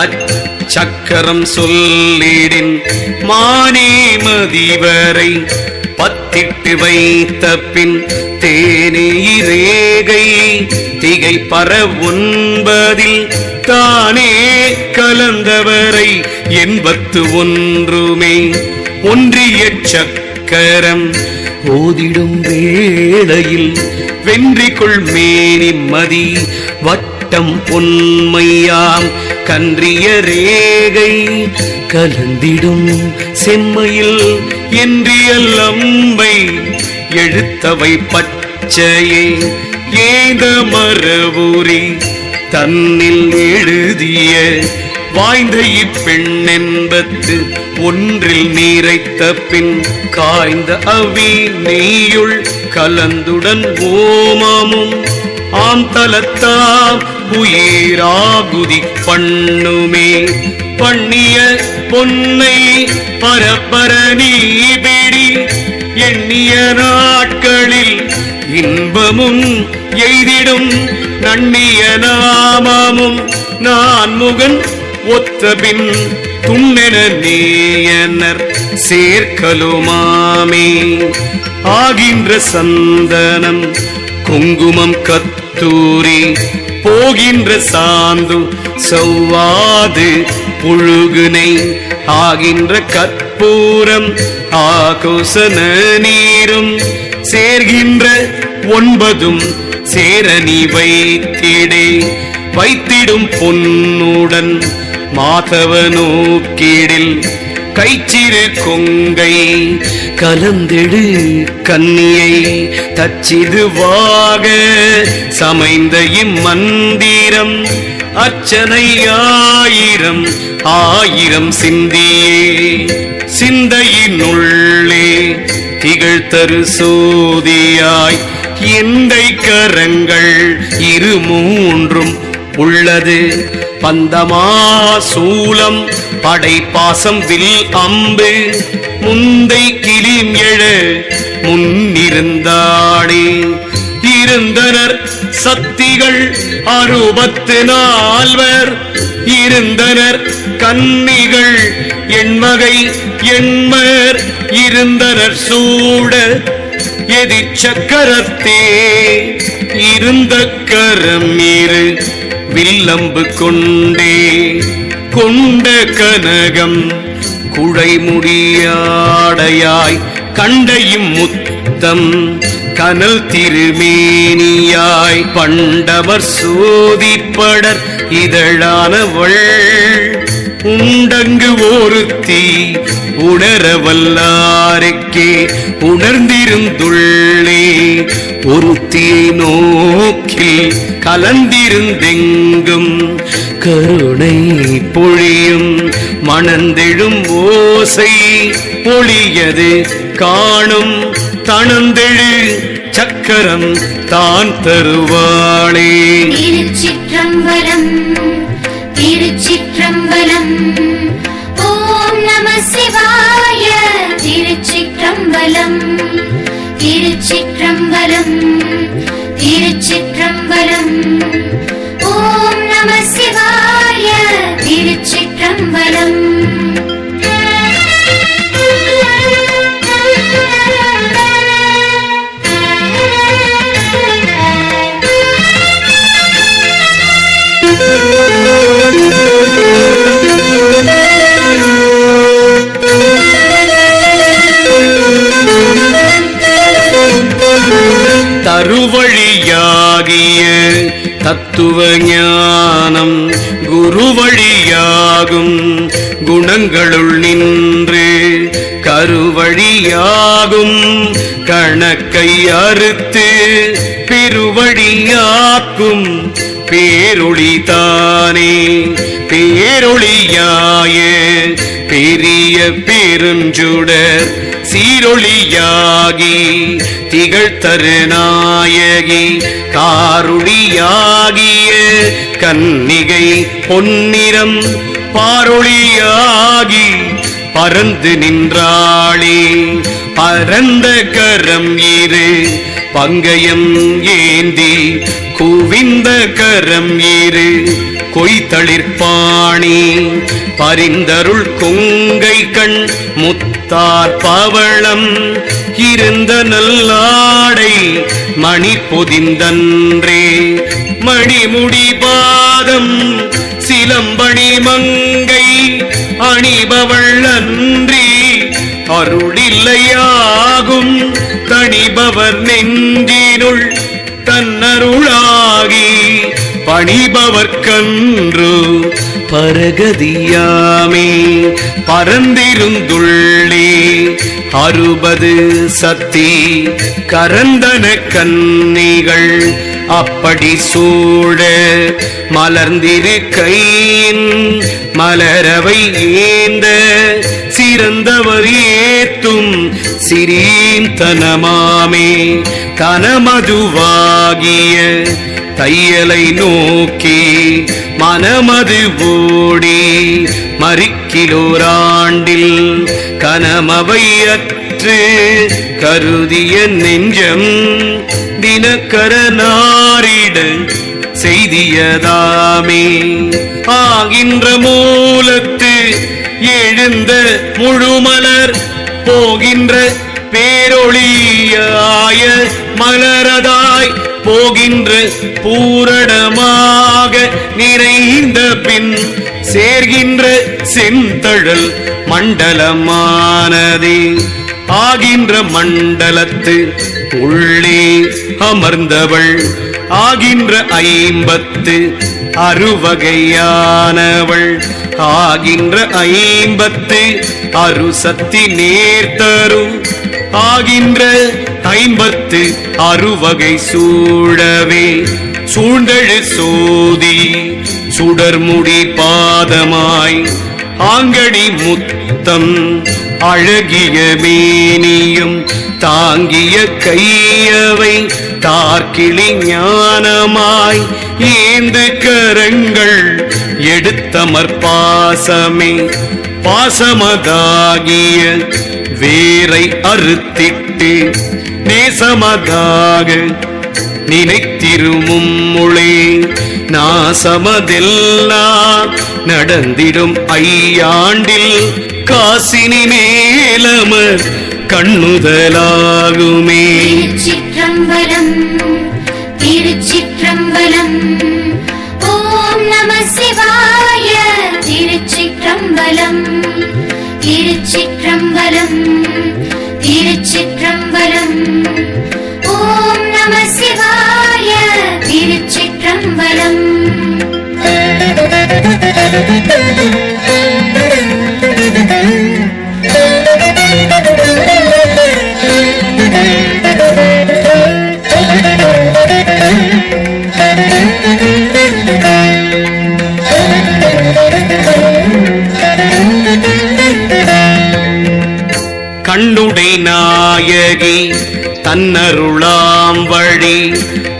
அச்சக்கரம் சொல்லிடின் மானே மதிவரை பத்திட்டு வைத்த பின் தேனே ரேகை திகை பர ஒன்பதில் தானே கலந்தவரை 81 ஒன்றிய சக்கரம் ஓதிடும் வேளையில் வென்றிக்குள் மேனி மதி வட்டம் பொன்மையாம் கன்றிய ரேகை கலந்திடும் செம்மையில் என்றியல் அம்பை எழுத்தவை பச்சையே ஏத மரபுரி தன்னில் எழுதிய வாய்ந்த இப்பெண்ணென்பத்து ஒன்றில் நீரைத்த பின் காய்ந்த அவி நெய்யுள் கலந்துடன் ஓமமும் ஆம் தலத்தாம் உயிராகுதி பண்ணுமே பண்ணிய பொன்னை பரப்பர நீபிடி எண்ணிய நாட்களில் இன்பமும் எய்திடும் நன்னிய நாமமும் நான் முகன் ஒத்தபின் துண்ணென நேயனர் சேர்க்கலுமாமே ஆகின்ற சந்தனம் குங்குமம் கத்தூரி போகின்ற சாந்து சௌவாது புழுகுனை ஆகின்ற கற்பூரம் ஆகோசன நீரும் சேர்கின்ற 9 சேரணி வைத்திடே வைத்திடும் பொன்னுடன் மாதவனோக்கிடில் கைச்சிறு கொங்கை கலந்தெடு கன்னியை தச்சிதுவாக சமைந்த இம்மந்திரம் அச்சனை ஆயிரம் சிந்தியே சிந்தையினுள்ளே திகழ்தரு சோதியாய் எந்தை கரங்கள் 3 உள்ளது பந்தமா சூலம் படைப்பாசம் வில் அம்பு முந்தை கிளிம் எழ முன்னிருந்தாடே இருந்தனர் சக்திகள் 64 இருந்தனர் கன்னிகள் எண்மகை எண்மர் இருந்தனர் சூட எதிர்ச்சக்கரத்தே இருந்த கரம் வில்லம்பு கொண்டே கொண்ட கனகம் குழைமுடியாடையாய் கண்டையும் முத்தம் கனல் திருமேனியாய் பண்டவர் சோதிப்படர் இதழானவள் உண்டங்கு ஒருத்தி உணரவல்லாருக்கே உணர்ந்திருந்துள்ளே ஒருத்தியை நோக்கில் கலந்திருந்தெங்கும் கருணை பொழியும் மணந்தெழும் ஓசை பொழியது காணும் தனந்தெழு சக்கரம் தான் தருவாளே. திருச்சிற்றம்பலம் திருச்சிற்றம்பலம் ஓம் நம சிவாய. திருச்சிற்றம்பலம் திருச்சிற்றம்பலம் திருச்சிற்றம்பலம் ஓம் நம சிவாய. திருச்சிற்றம்பலம் தருவழியாகிய தத்துவ ஞானம் குருவழியாகும் குணங்களுள் நின்று கருவழியாகும் கணக்கை அறுத்து பெருவழியாக்கும் பேரொளிதானே. பேரொளியாய பெரிய பெருஞ்சுடர் சீரொளியாகி திகழ்தரு நாயகி காருளியாகிய கன்னிகை பொன்னிறம் பாரொளியாகி பறந்து நின்றாளே பரந்த கரம் இரு பங்கயம் ஏந்தி குவிந்த கரம் இரு கொய்தளிர்பாணி பரிந்தருள் கொங்கை கண் முத்தார் பவளம் இருந்த நல்லாடை மணி பொதிந்தன்றே மணிமுடி பாதம் சிலம்பணி மங்கை அணிபவள் அன்றி அருளில்லையாகும் தணிபவர் நெஞ்சினுள் தன்னருளாகி பணிபவர்க்கன்று பரகதியாமே பரந்திருந்துள்ளே 60 சத்தி கரந்தன கன்னிகள் அப்படி சூழ மலர்ந்திரு கையின் மலரவை ஏந்த சிறந்தவர் ஏத்தும் சிறீந்தனமாமே கனமதுவாகிய தையலை நோக்கி மனமது ஓடி மறிக்கிலோராண்டில் கனமவை அற்று கருதிய நெஞ்சம் தினக்கர நாரிட செய்தியதாமே ஆகின்ற மூலத்து எழுந்த முழுமலர் போகின்ற பேரொளியாய மலரதாய் போகின்ற பூரணமாக நிறைந்த பின் சேர்கின்ற செந்தழல் மண்டலமானதே ஆகின்ற மண்டலத்து உள்ளே அமர்ந்தவள் ஆகின்ற 50 அறுவகையானவள் ஆகின்ற 50 அருசக்தி நேர்த்தரு ஆகின்ற 50 அறுவகை சூழவே சூழ்ந்தழு சோதி சுடர்முடி பாதமாய் ஆங்கடி முத்தம் அழகிய மேனியும் தாங்கிய கையவை தார்கிளி ஞானமாய் ஏந்து கரங்கள் எடுத்தமர்பாசமே பாசமதாகிய வேரை அறுத்திட்டு நேசமதாக நினைத்திருமும் முளே நாசமதெல்லாம் நடந்திடும் ஐயாண்டில் காசினி மேலமர் கண்ணுதலாகுமே. திருச்சிற்றம்பலம் திருச்சிற்றம்பலம் ஓம் நம சிவாய. திருச்சிற்றம்பலம் திருச்சிற்றம்பலம் திருச்சிற்றம்பலம் ஓம் நம சிவாய. திருச்சிற்றம்பலம் கண்ணுடை நாயகி தன்னருளாம் வழி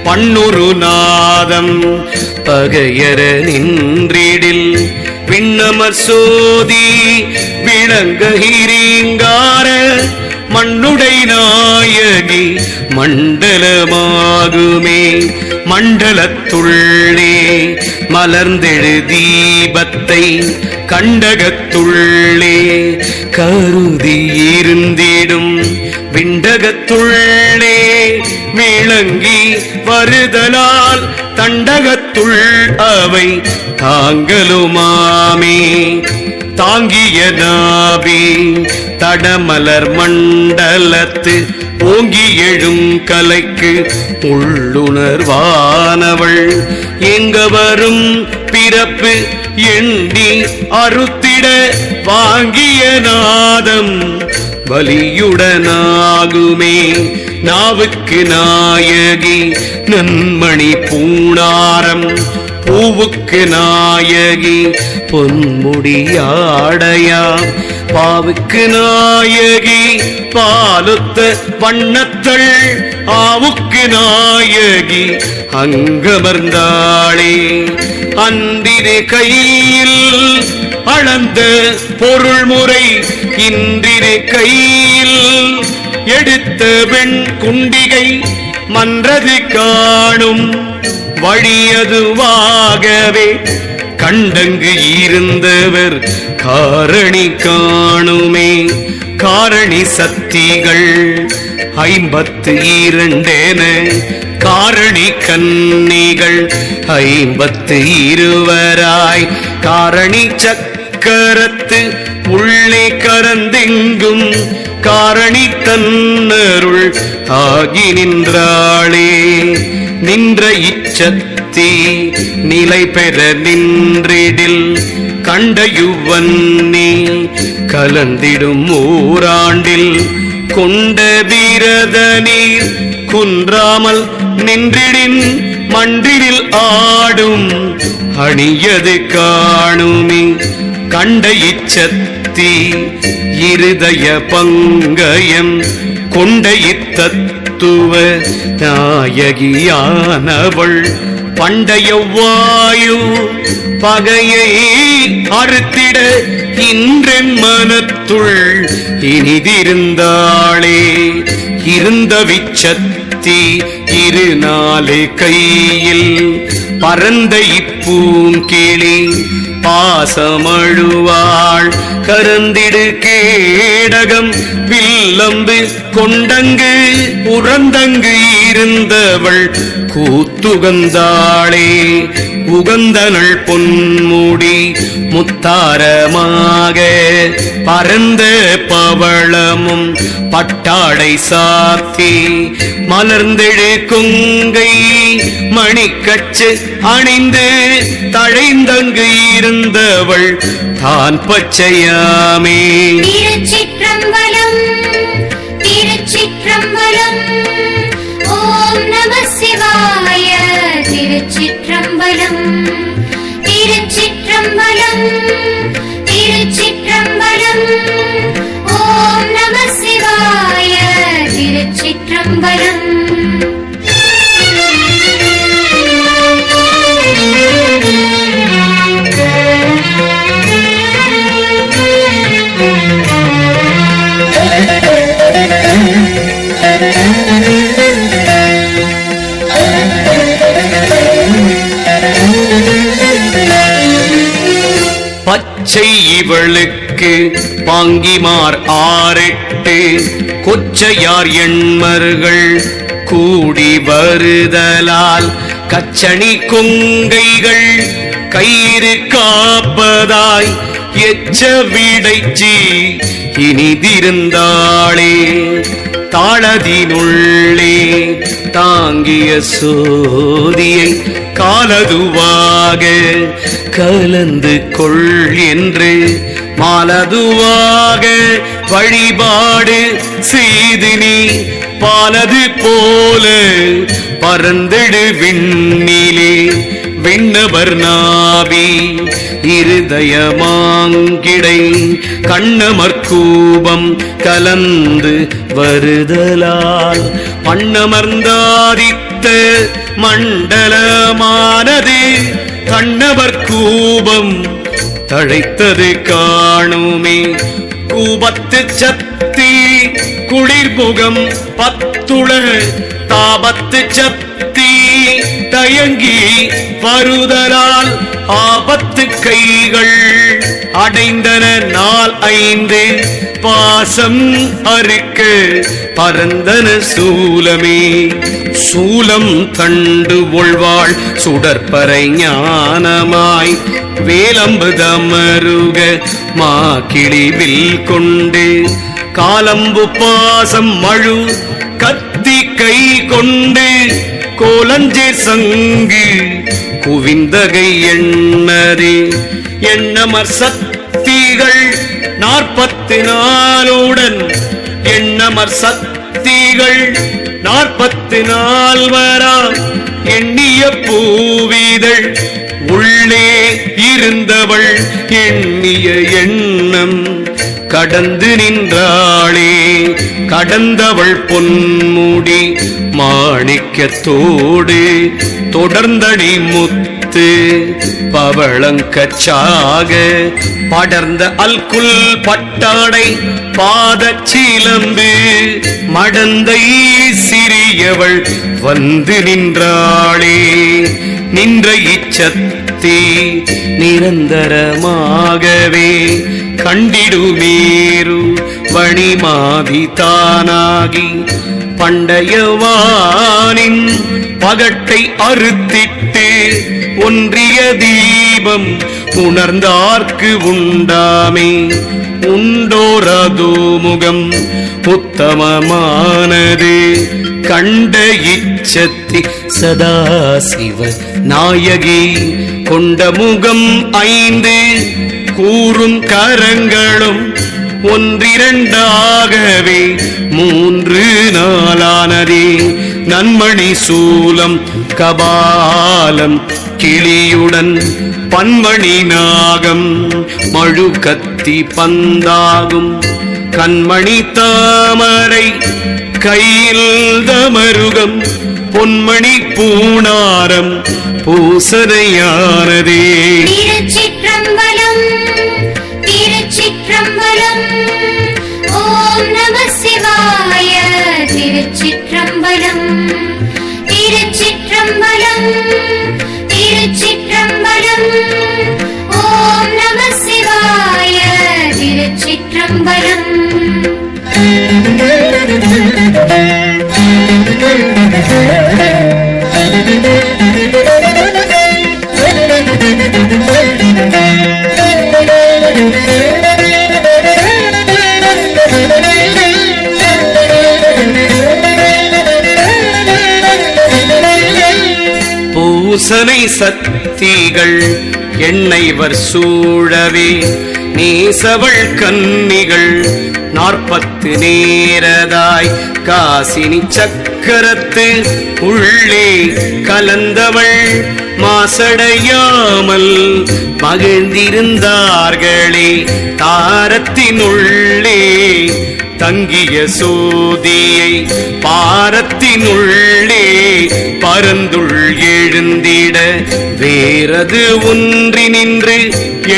பண்ணுரு நாதம் பகையர நின்றிடில் விண்ணமர் சோதி விளங்ககிரீங்கார மண்ணுடை நாயகி மண்டலமாகுமே. மண்டலத்துள்ளே மலர்ந்தெழு தீபத்தை கண்டகத்துள்ளே கருதி இருந்திடும் விண்டகத்துள்ளே விளங்கி வருதலால் தண்டகத்துள் அவை தாங்களுமாமே. தாங்கிய நாபி தடமலர் மண்டலத்து ஓங்கி எழும் கலைக்கு உள்ளுணர்வானவள் எங்க வரும் பிறப்பு எண்ணி அறுத்திட வாங்கிய நாதம் வலியுடனாகுமே. நாவுக்கு நாயகி நன்மணி பூணாரம் பூவுக்கு நாயகி பொன்முடியாடையா பாவுக்கு நாயகி பாலுத்த வண்ணத்தள் ஆவுக்கு நாயகி அங்கமர்ந்தாளே. அன்றிரு கையில் அளந்த பொருள் முறை இன்றிரு கையில் எடுத்த வெண் குண்டிகை மன்றது காணும் வழியதுவாகவே கண்டங்கு இருந்தவர் காரணி காணுமே. காரணி சக்திகள் 52 காரணி கன்னிகள் 52 காரணி சக்கரத்து உள்ளே கரந்தெங்கும் காரணி தன்னருள் ஆகி நின்றாளே. நின்ற இச்சத்தி நிலை பெற நின்றிடில் கண்டயுவன்னி கலந்திடும் ஓராண்டில் கொண்ட வீரத நீர் குன்றாமல் நின்றிடின் மன்றிடில் ஆடும் அணியது காணுமே. கண்ட இச்சத்தி இருதய பங்கயம் கொண்ட இத்தத்துவ நாயகியானவள் பண்டைய வாயு பகையை அறுத்திட இன்றென் மனத்துள் இனிதிருந்தாளே. இருந்த விச்சத்தி 4 கையில் பரந்த இப்பூங்கிளி பாசமழுவாள் கரந்திடு கேடகம் வில்லம்பு கொண்டங்கு உறந்தங்கு இருந்தவள் கூத்துகந்தாளே. உகந்தனள் பொன்முடி முத்தாரமாக பரந்த பவளமும் பட்டாடை சாத்தி மலர்ந்தெழு கொங்கை மணிக்கச்சு அணிந்து தழைந்தங்கு இருந்தவள் தான் பச்சையாமே. திருச்சிற்றம்பலம் திருச்சிற்றம்பலம் ஓம் நம சிவாய. திருச்சிற்றம்பலம் திருச்சிற்றம்பலம் திருச்சிற்றம்பலம் ஓம் நம சிவாய. திருச்சிற்றம்பலம் பச்சை இவளுக்கு பாங்கிமார் 6 கொச்சையார் எண்மர்கள் கூடி வருதலால் கச்சணி கொங்கைகள் கயிறு காப்பதாய் எச்ச விடைச்சி இனிதிருந்தாளே. தாளதினுள்ளே தாங்கிய சோதியை காலதுவாக கலந்து கொள் என்று மாலதுவாக வழிபாடு செய்து நீ பாலது போல பரந்தெடு விண்ணிலே. விண்ணவர் நாவி இருதயமாங்கிடை கண்ணமர்கூபம் கலந்து வருதலால் பண்ணமர்ந்தாதித்த மண்டலமானது கண்ணமர்கூபம் தழைத்தது காணுமே. கூபத்து சக்தி குளிர்முகம் 10 தாபத்து சக்தி தயங்கி வருதலால் ஆபத்து கைகள் அடைந்தன 4 பாசம் அறுக்க பரந்தன சூலமே. சூலம் தண்டு ஒழ்வாள் சுடற்பறை ஞானமாய் வேலம்பு தமருக மாக்கிழிவில் கொண்டு காலம்பு பாசம் மழு கத்தி கை கொண்டு கோலஞ்சே சங்கு குவிந்தகை எண்ணரே. எண்ணமர் சக்திகள் 44 எண்ணமர் சக்திகள் 44 எண்ணிய பூவிதழ் உள்ளே இருந்தவள் எண்ணிய எண்ணம் கடந்து நின்றாளே. கடந்தவள் பொன்முடி மாணிக்கத்தோடு தொடர்ந்தடி முத்து பவளங்கச்சாக படர்ந்த அல்குல் பட்டாடை பாதச்சிலம்பு மடந்தை சிறியவள் வந்து நின்றாளே. நின்ற இச்சத்தி நிரந்தரமாகவே கண்டிடுமேரு வணிமாதி தானாகி பண்டையவானின் பகட்டை அறுத்திட்டு ஒன்றிய தீபம் உணர்ந்தார்க்கு உண்டாமே. உண்டோரது முகம் உத்தமமானது கண்ட இச்சத்தி சதாசிவ நாயகி கொண்ட முகம் 5 கூறும் கரங்களும் ஒன்றிரண்டாகவே 3 நாளானதே. நன்மணி சூலம் கபாலம் கிளியுடன் பன்மணி நாகம் மழு கத்தி பந்தாகும் கண்மணி தாமரை கையில் தமருகம் பொன்மணி பூணாரம் பூசனையானதே. திருச்சிற்றம்பலம் திருச்சிற்றம்பலம் ஓம் நம சிவாய. திருச்சிற்றம்பலம் திருச்சிற்றம்பலம் திருச்சிற்றம்பலம் ஓம் நம சிவாய. திருச்சிற்றம்பலம். பூசனை சக்திகள் எண்ணெய்வர் சூழவே நேசவள் கன்னிகள் 40 நேரதாய் காசினி சக்கரத்து உள்ளே கலந்தவள் மாசடையாமல் மகிழ்ந்திருந்தார்களே. தாரத்தினுள்ளே தங்கிய சோதியை பாரத்தினுள்ளே பரந்துள் எழுந்திட வேறது ஒன்றி நின்று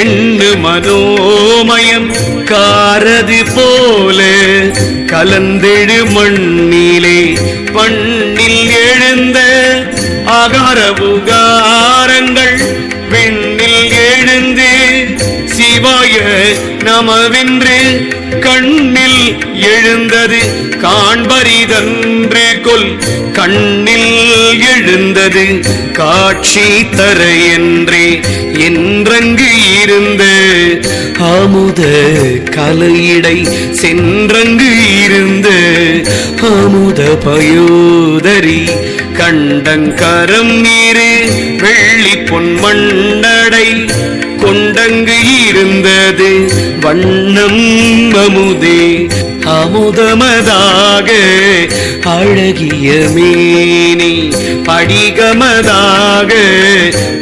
எண்ணு மனோமயம் காரது போல கலந்தெழு மண்ணிலே பண்ணில் எழுந்த ஆகார உகாரங்கள் பெண்ணில் எழுந்து சிவாய நமவென்று கண்ணில் எழுந்தது காண்பரிதன்று கொல் கண்ணில் எழுந்தது காட்சி தர என்றே என்றங்கு இருந்த அமுத கலையிடை சென்றங்கு இருந்த அமுத பயோதரி கண்டங்கரம் நீரு வெள்ளி பொன்மண்டடை கொண்டங்கு இருந்தது வண்ணம் அமுதே. அமுதமதாக அழகிய மேனி படிகமதாக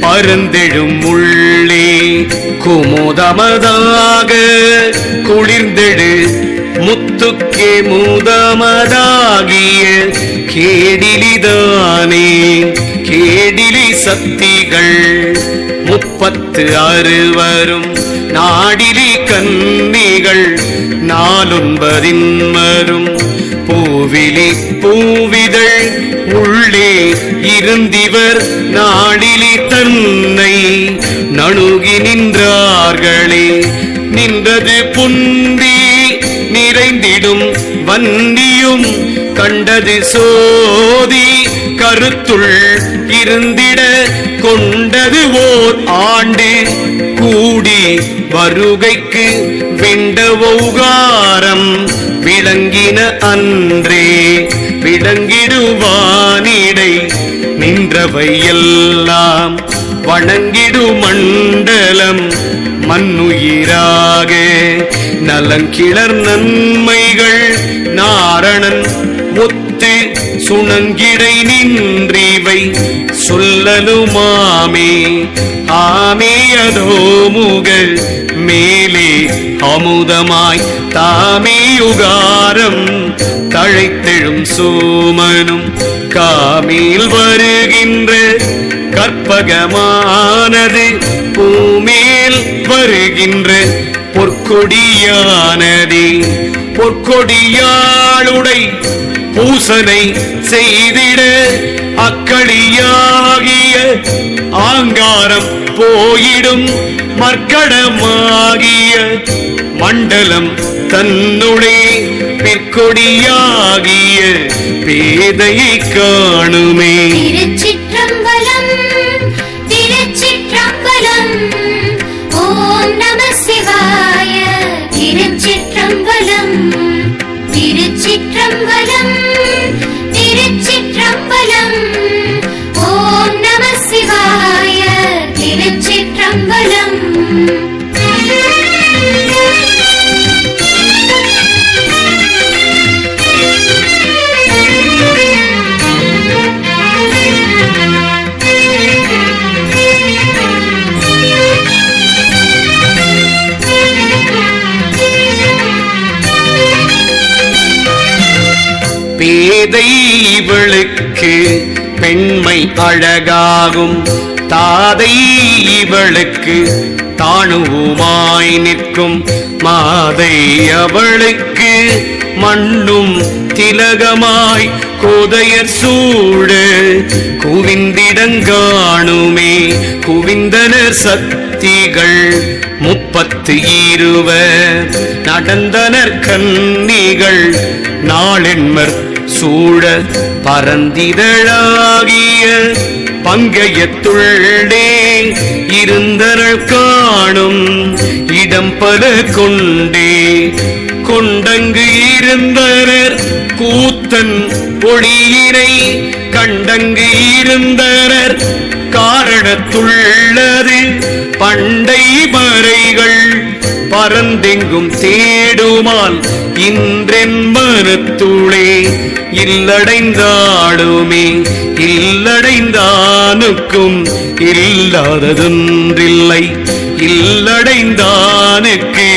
பரந்தெழும் உள்ளே குமுதமதாக குளிர்ந்தெழு முத்துக்கே முதமதாகிய கேடிலிதானே. கேடிலி சக்திகள் 36 நாடிலி கன்னிகள் 49 பூவிலி பூவிதழ் உள்ளே இருந்திவர் நாடிலி தன்னை நணுகி நின்றார்களே. நின்றது புந்தி நிறைந்திடும் வன்னியும் கண்டது சோதி கருத்துள் இருந்திட கொண்டது ஓர் ஆண்டு கூடி வருகைக்கு விண்டவுகாரம் விளங்கின அன்றே. விளங்கிடுவானிடை நின்றவை எல்லாம் வணங்கிடு மண்டலம் மண்ணுயிராக நலங்கிளர் நன்மைகள் நாரணன் ஒத்து சுணங்கிடை நின்றிவை சொல்லலுமாமே ஆமே அதோ முக மேலே அமுதமாய் தாமே யுகாரம் தழைத்தெழும் சோமனும் காமில் வருகின்ற கற்பகமானது பூமேல் வருகின்ற பொற்கொடியானதே பொற்கொடியாளுடை பூசனை செய்திட அக்களியாகிய ஆங்காரம் போயிடும் மர்க்கடமாகிய மண்டலம் தன்னுடைய பிற்கொடியாகிய பேதையை காணுமே. திருச்சிற்றம்பலம் திருச்சிற்றம்பலம் ஓம் நம சிவாய. திருச்சிற்றம்பலம் திருச்சிற்றம்பலம் திருச்சிற்றம்பலம் ஓம் நம சிவாய. திருச்சிற்றம்பலம் பேதை இவளுக்கு பெண்மை அழகாகும் தாதை இவளுக்கு தாணுவுமாய் நிற்கும் மாதை அவளுக்கு மண்ணும் திலகமாய் கோதையர் சூழ குவிந்திடங்காணுமே. குவிந்தனர் சக்திகள் 32 நடந்தனர் கன்னிகள் நாளென்மர் சூழ பரந்திதழாகிய பங்கையத்துள்ளே இருந்தனர் காணும் இடம் பல கொண்டே. கொண்டங்கு இருந்தனர் கூத்தன் ஒளியினை கண்டங்கு இருந்தனர் காரணத்துள்ளது பண்டை மறைகள் பரந்தெங்கும் தேடுமால் இன்றென் மனத்துளே இல்லடைந்தாடுமே. இல்லடைந்தானுக்கும் இல்லாததொன்றில்லை இல்லடைந்தானுக்கு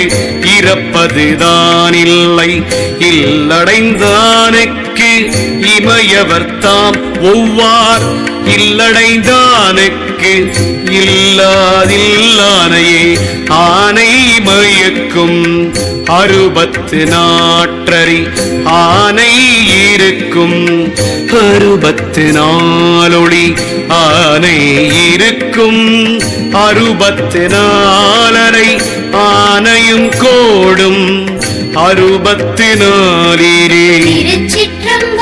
இறப்பதுதான் இல்லை. இல்லடைந்தானுக்கு இமையவர் தாம் ஒவ்வார் இல்லடைந்தானுக்கு இல்லாதில்லானையே ஆனை மயக்கும் 64 ஆனை இருக்கும் 64 ஆனை இருக்கும் 64 ஆனையும் கோடும் 64. திருச்சிற்றம்பலம்